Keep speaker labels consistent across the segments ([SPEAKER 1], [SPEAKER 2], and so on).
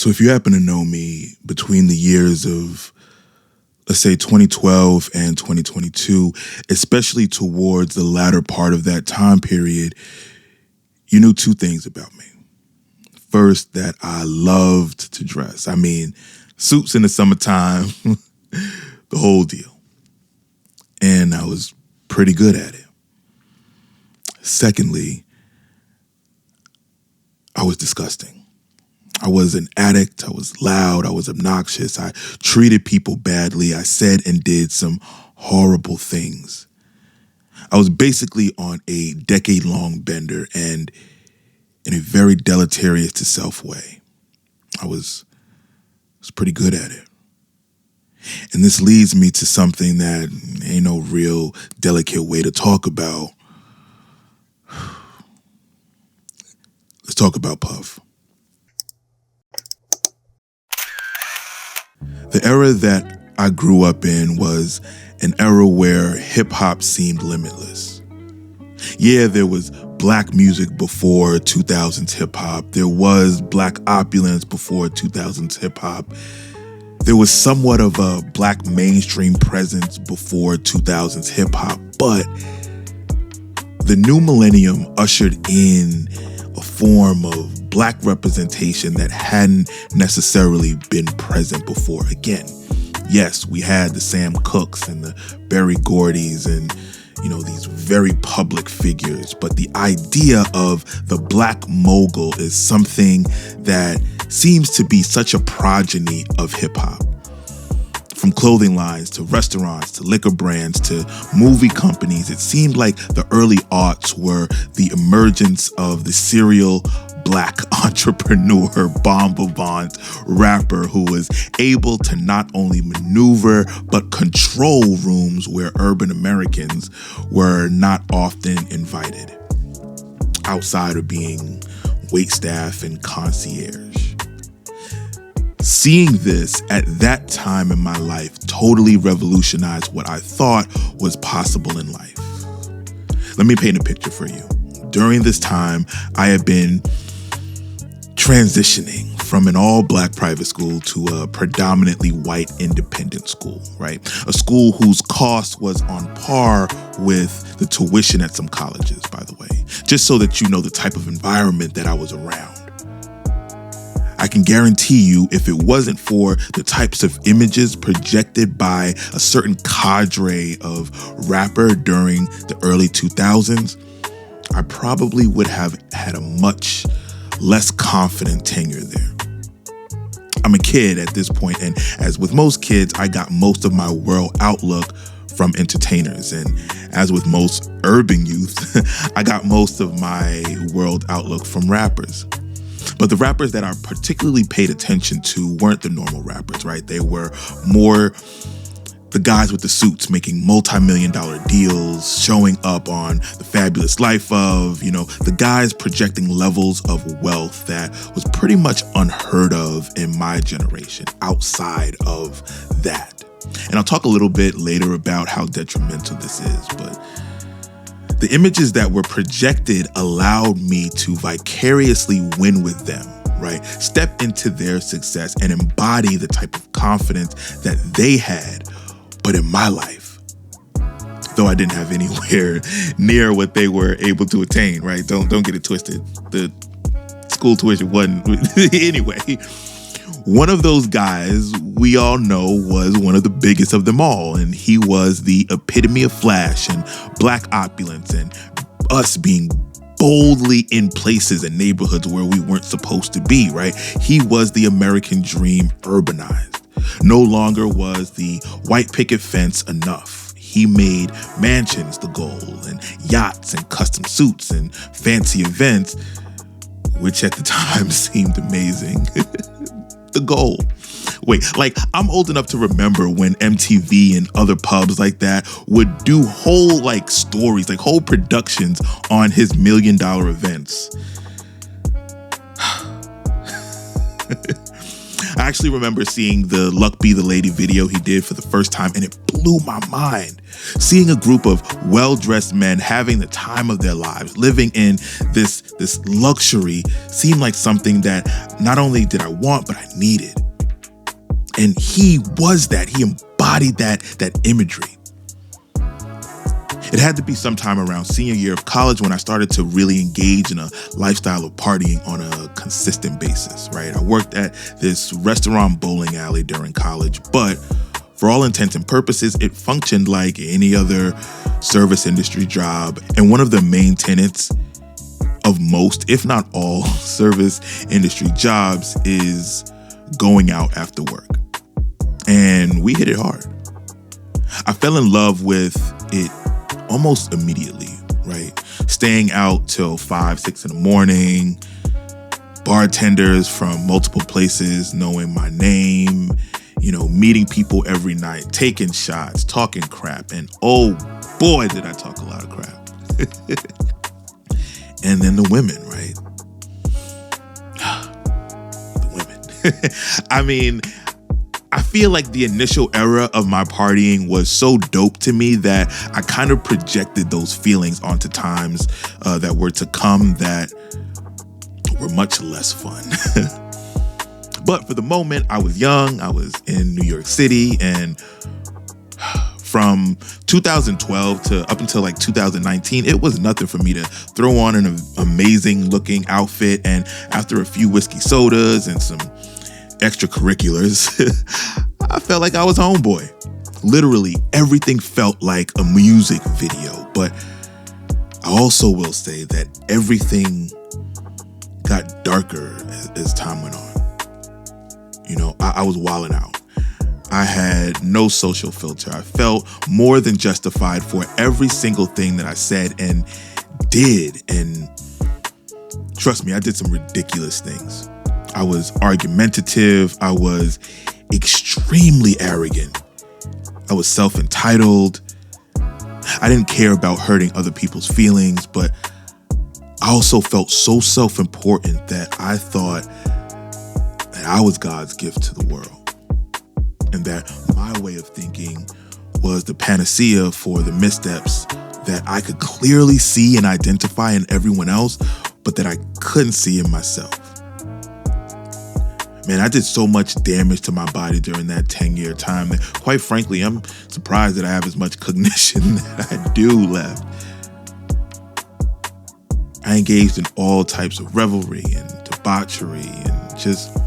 [SPEAKER 1] So if you happen to know me, between the years of, let's say, 2012 and 2022, especially towards the latter part of that time period, you knew two things about me. First, that I loved to dress. I mean, suits in the summertime, the whole deal. And I was pretty good at it. Secondly, I was disgusting. I was an addict. I was loud. I was obnoxious. I treated people badly. I said and did some horrible things. I was basically on a decade-long bender and in a very deleterious to self way. I was pretty good at it. And this leads me to something that ain't no real delicate way to talk about. Let's talk about Puff. The era that I grew up in was an era where hip-hop seemed limitless. Yeah, there was black music before 2000s hip-hop. There was black opulence before 2000s hip-hop. There was somewhat of a black mainstream presence before 2000s hip-hop. But the new millennium ushered in a form of black representation that hadn't necessarily been present before. Again, yes, we had the Sam Cookes and the Berry Gordys and, these very public figures, but the idea of the black mogul is something that seems to be such a progeny of hip hop. From clothing lines to restaurants to liquor brands to movie companies, it seemed like the early aughts were the emergence of the serial black entrepreneur, bomb avant rapper who was able to not only maneuver but control rooms where urban Americans were not often invited, outside of being waitstaff and concierge. Seeing this at that time in my life totally revolutionized what I thought was possible in life. Let me paint a picture for you. During this time, I had been transitioning from an all-black private school to a predominantly white independent school, right? A school whose cost was on par with the tuition at some colleges, by the way, just so that you know the type of environment that I was around. I can guarantee you, if it wasn't for the types of images projected by a certain cadre of rapper during the early 2000s, I probably would have had a much less confident tenure there. I'm a kid at this point, and as with most kids, I got most of my world outlook from entertainers. And as with most urban youth, I got most of my world outlook from rappers. But the rappers that I particularly paid attention to weren't the normal rappers, right? They were more the guys with the suits making multi-million-dollar deals, showing up on The Fabulous Life of, the guys projecting levels of wealth that was pretty much unheard of in my generation outside of that. And I'll talk a little bit later about how detrimental this is, but the images that were projected allowed me to vicariously win with them, right? Step into their success and embody the type of confidence that they had, but in my life, though I didn't have anywhere near what they were able to attain, right? Don't get it twisted. The school tuition wasn't. Anyway, one of those guys we all know was one of the biggest of them all, and he was the epitome of flash and black opulence and us being boldly in places and neighborhoods where we weren't supposed to be, right? He was the American dream urbanized. No longer was the white picket fence enough. He made mansions the goal, and yachts and custom suits and fancy events, which at the time seemed amazing, the goal. Wait, I'm old enough to remember when MTV and other pubs like that would do whole stories, whole productions on his $1 million events. I actually remember seeing the Luck Be the Lady video he did for the first time, and it blew my mind. Seeing a group of well-dressed men having the time of their lives, living in this luxury, seemed like something that not only did I want, but I needed. And he was that. He embodied that imagery. It had to be sometime around senior year of college when I started to really engage in a lifestyle of partying on a consistent basis, right? I worked at this restaurant bowling alley during college, but for all intents and purposes, it functioned like any other service industry job. And one of the main tenets of most, if not all, service industry jobs is going out after work. And we hit it hard. I fell in love with it almost immediately, right? Staying out till 5, 6 in the morning, bartenders from multiple places knowing my name, meeting people every night, taking shots, talking crap. And oh boy, did I talk a lot of crap. And then the women, right? The women. I mean, I feel like the initial era of my partying was so dope to me that I kind of projected those feelings onto times that were to come that were much less fun. But for the moment, I was young, I was in New York City, and from 2012 to up until like 2019, it was nothing for me to throw on an amazing looking outfit, and after a few whiskey sodas and some extracurriculars, I felt like I was homeboy. Literally, everything felt like a music video, but I also will say that everything got darker as time went on. I was wilding out. I had no social filter. I felt more than justified for every single thing that I said and did. And trust me, I did some ridiculous things. I was argumentative. I was extremely arrogant. I was self-entitled. I didn't care about hurting other people's feelings, but I also felt so self-important that I thought that I was God's gift to the world, and that my way of thinking was the panacea for the missteps that I could clearly see and identify in everyone else, but that I couldn't see in myself. Man, I did so much damage to my body during that 10-year time that, quite frankly, I'm surprised that I have as much cognition that I do left. I engaged in all types of revelry and debauchery and just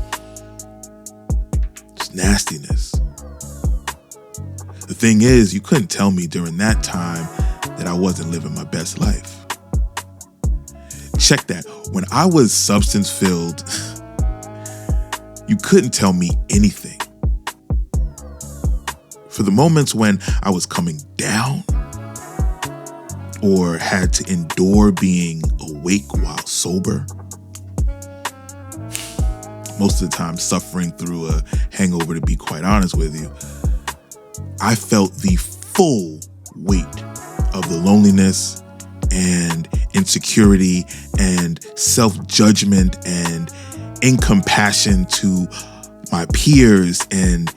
[SPEAKER 1] nastiness. The thing is, you couldn't tell me during that time that I wasn't living my best life. Check that. When I was substance-filled, you couldn't tell me anything. For the moments when I was coming down or had to endure being awake while sober, most of the time suffering through a hangover, to be quite honest with you, I felt the full weight of the loneliness and insecurity and self-judgment and incompassion to my peers and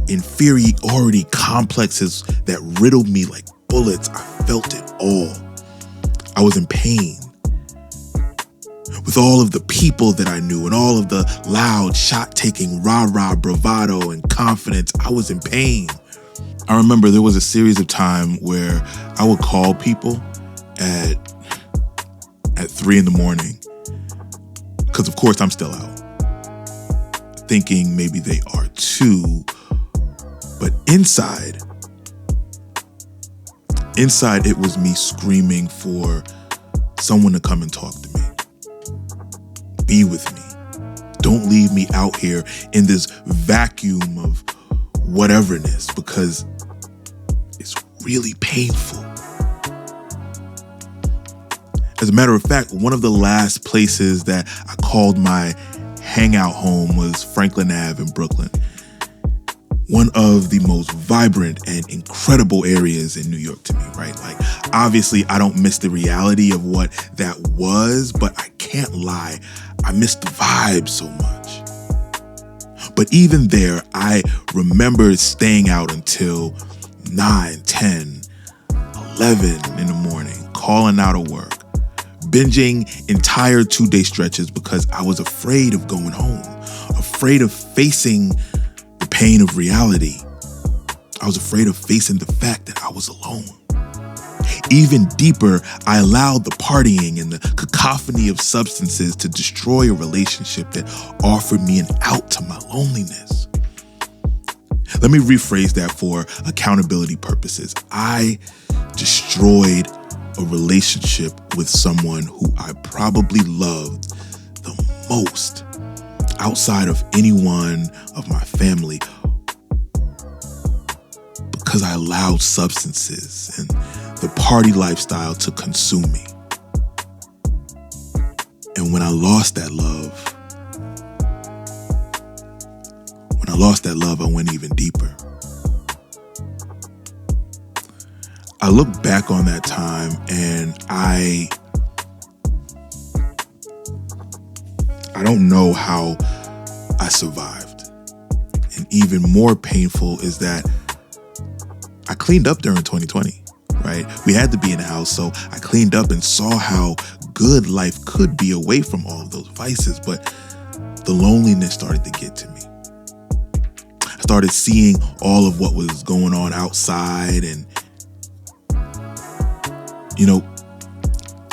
[SPEAKER 1] inferiority complexes that riddled me like bullets. I felt it all. I was in pain. With all of the people that I knew and all of the loud, shot-taking, rah-rah bravado and confidence, I was in pain. I remember there was a series of time where I would call people at 3 in the morning, because of course I'm still out, thinking maybe they are too, but inside it was me screaming for someone to come and talk to me. Be with me. Don't leave me out here in this vacuum of whateverness, because it's really painful. As a matter of fact, one of the last places that I called my hangout home was Franklin Ave in Brooklyn. One of the most vibrant and incredible areas in New York to me, right? Like, obviously, I don't miss the reality of what that was, but I can't lie, I miss the vibe so much. But even there, I remember staying out until 9, 10, 11 in the morning, calling out of work, binging entire 2-day stretches because I was afraid of going home, afraid of facing the pain of reality. I was afraid of facing the fact that I was alone. Even deeper, I allowed the partying and the cacophony of substances to destroy a relationship that offered me an out to my loneliness. Let me rephrase that for accountability purposes. I destroyed a relationship with someone who I probably loved the most outside of anyone of my family because I allowed substances and the party lifestyle to consume me. And when I lost that love, I went even deeper. I look back on that time and I don't know how I survived. And even more painful is that I cleaned up during 2020, right? We had to be in the house, so I cleaned up and saw how good life could be away from all of those vices, but the loneliness started to get to me. I started seeing all of what was going on outside and,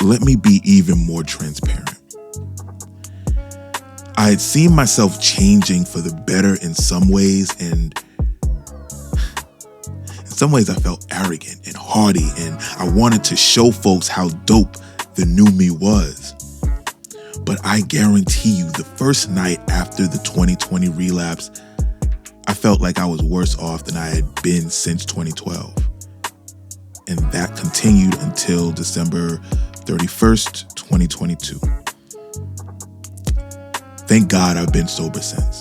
[SPEAKER 1] let me be even more transparent. I had seen myself changing for the better in some ways, and in some ways I felt arrogant and haughty, and I wanted to show folks how dope the new me was. But I guarantee you, the first night after the 2020 relapse, I felt like I was worse off than I had been since 2012. And that continued until December 31st, 2022. Thank God I've been sober since.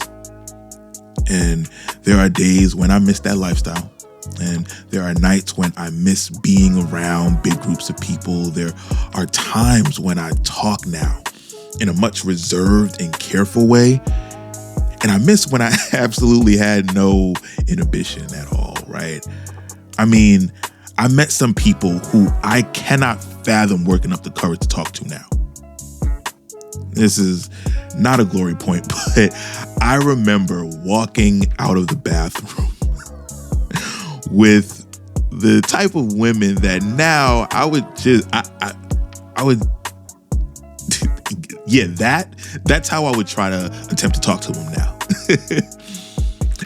[SPEAKER 1] And there are days when I miss that lifestyle. And there are nights when I miss being around big groups of people. There are times when I talk now in a much reserved and careful way. And I miss when I absolutely had no inhibition at all, right? I mean, I met some people who I cannot fathom working up the courage to talk to now. This is not a glory point, but I remember walking out of the bathroom with the type of women that now I would that's how I would try to attempt to talk to them now.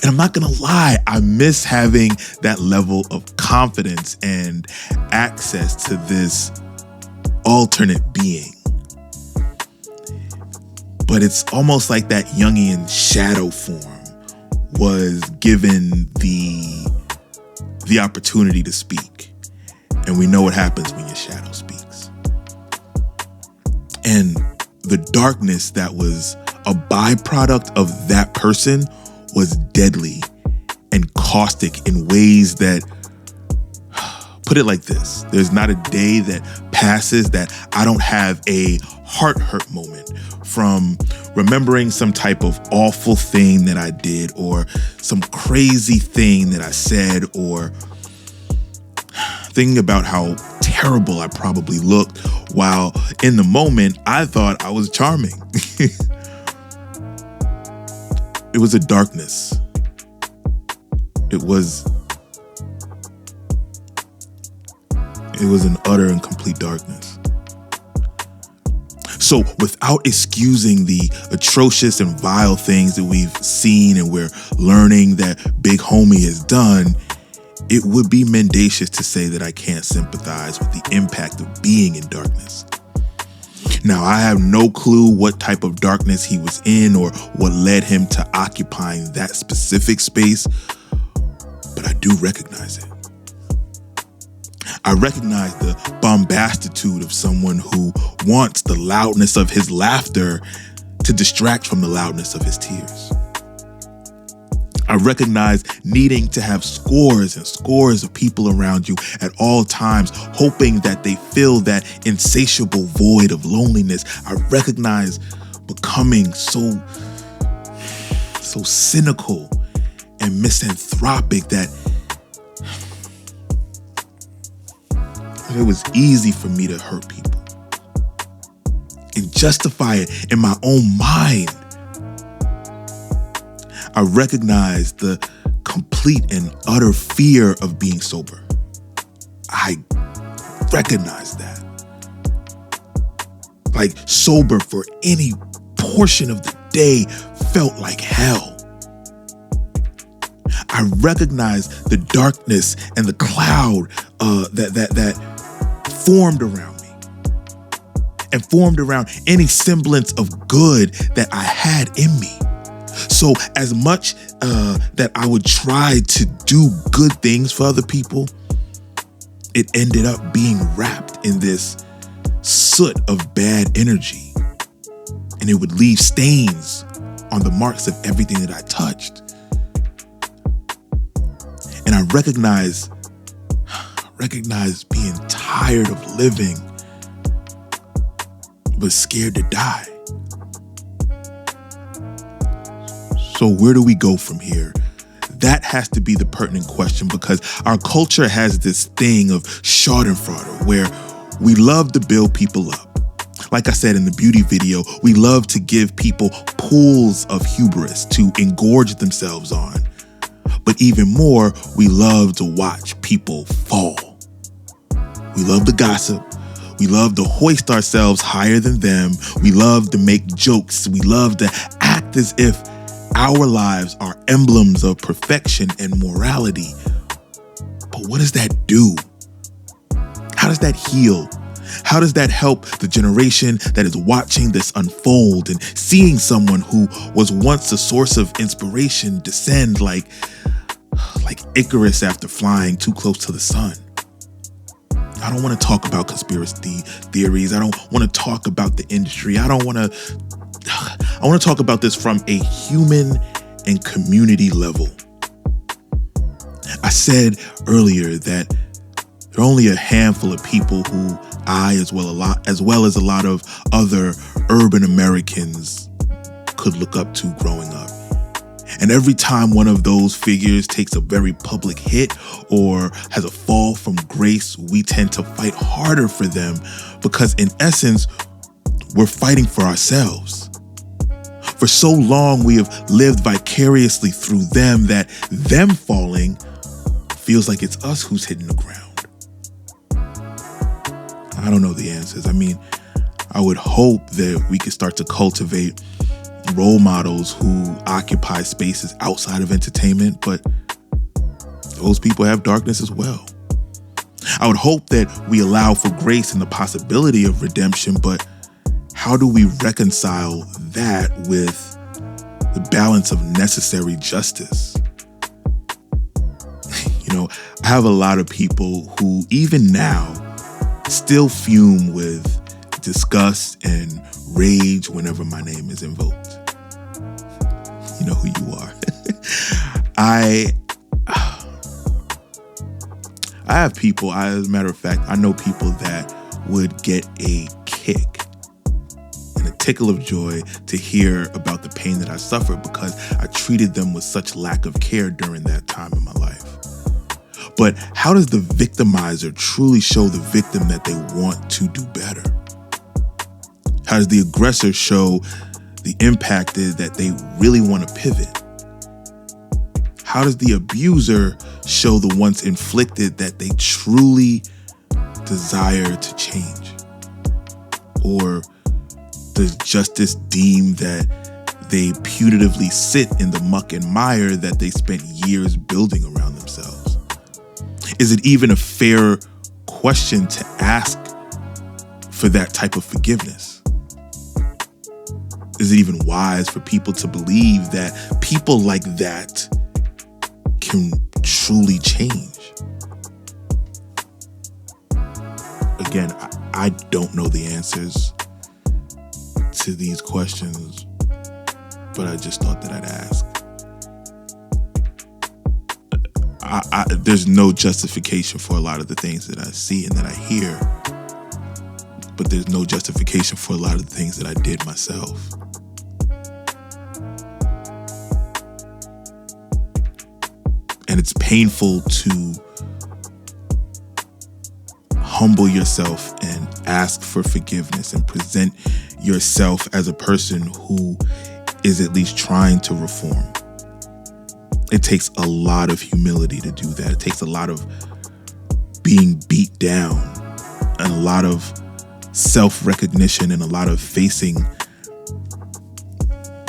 [SPEAKER 1] And I'm not gonna lie, I miss having that level of confidence and access to this alternate being. But it's almost like that Jungian shadow form was given the opportunity to speak. And we know what happens when your shadow speaks. And the darkness that was a byproduct of that person was deadly and caustic in ways that, put it like this, there's not a day that passes that I don't have a heart hurt moment from remembering some type of awful thing that I did or some crazy thing that I said or thinking about how terrible I probably looked while in the moment I thought I was charming. It was a darkness. It was an utter and complete darkness. So without excusing the atrocious and vile things that we've seen and we're learning that Big Homie has done, it would be mendacious to say that I can't sympathize with the impact of being in darkness. Now, I have no clue what type of darkness he was in or what led him to occupying that specific space, but I do recognize it. I recognize the bombastitude of someone who wants the loudness of his laughter to distract from the loudness of his tears. I recognize needing to have scores and scores of people around you at all times, hoping that they fill that insatiable void of loneliness. I recognize becoming so so cynical and misanthropic that it was easy for me to hurt people and justify it in my own mind. I recognized the complete and utter fear of being sober. I recognized that. Like, sober for any portion of the day felt like hell. I recognized the darkness and the cloud that formed around me and formed around any semblance of good that I had in me. So as much that I would try to do good things for other people, it ended up being wrapped in this soot of bad energy. And it would leave stains on the marks of everything that I touched. And I recognized being tired of living, but scared to die. So where do we go from here? That has to be the pertinent question, because our culture has this thing of schadenfreude where we love to build people up. Like I said in the beauty video, we love to give people pools of hubris to engorge themselves on. But even more, we love to watch people fall. We love to gossip. We love to hoist ourselves higher than them. We love to make jokes. We love to act as if our lives are emblems of perfection and morality. But what does that do? How does that heal? How does that help the generation that is watching this unfold and seeing someone who was once a source of inspiration descend like Icarus after flying too close to the sun? I don't want to talk about conspiracy theories. I don't want to talk about the industry. I want to talk about this from a human and community level. I said earlier that there are only a handful of people who I, as well as a lot of other urban Americans, could look up to growing up. And every time one of those figures takes a very public hit or has a fall from grace, we tend to fight harder for them because, in essence, we're fighting for ourselves. For so long, we have lived vicariously through them that them falling feels like it's us who's hitting the ground. I don't know the answers. I mean, I would hope that we could start to cultivate role models who occupy spaces outside of entertainment, but those people have darkness as well. I would hope that we allow for grace and the possibility of redemption, but how do we reconcile that with the balance of necessary justice? I have a lot of people who even now still fume with disgust and rage whenever my name is invoked. You know who you are. I have people, as a matter of fact, I know people that would get a kick and a tickle of joy to hear about the pain that I suffered because I treated them with such lack of care during that time in my life. But how does the victimizer truly show the victim that they want to do better? How does the aggressor show the impacted that they really want to pivot? How does the abuser show the once inflicted that they truly desire to change? Or does justice deem that they putatively sit in the muck and mire that they spent years building around themselves? Is it even a fair question to ask for that type of forgiveness? Is it even wise for people to believe that people like that can truly change? Again, I don't know the answers to these questions, but I just thought that I'd ask. There's no justification for a lot of the things that I see and that I hear, but there's no justification for a lot of the things that I did myself. And it's painful to humble yourself and ask for forgiveness and present yourself as a person who is at least trying to reform. It takes a lot of humility to do that. It takes a lot of being beat down and a lot of self-recognition and a lot of facing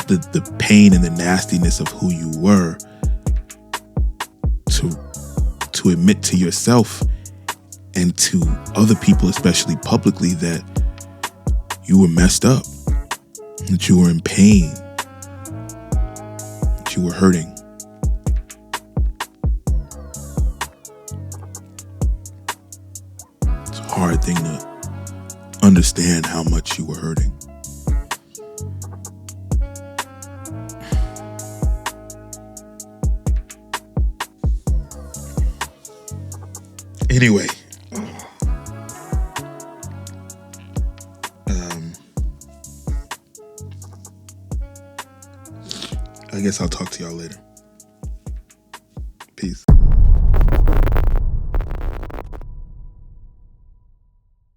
[SPEAKER 1] the pain and the nastiness of who you were to admit to yourself and to other people, especially publicly, that you were messed up, that you were in pain, that you were hurting. It's a hard thing to understand how much you were hurting. Anyway, I guess I'll talk to y'all later. Peace.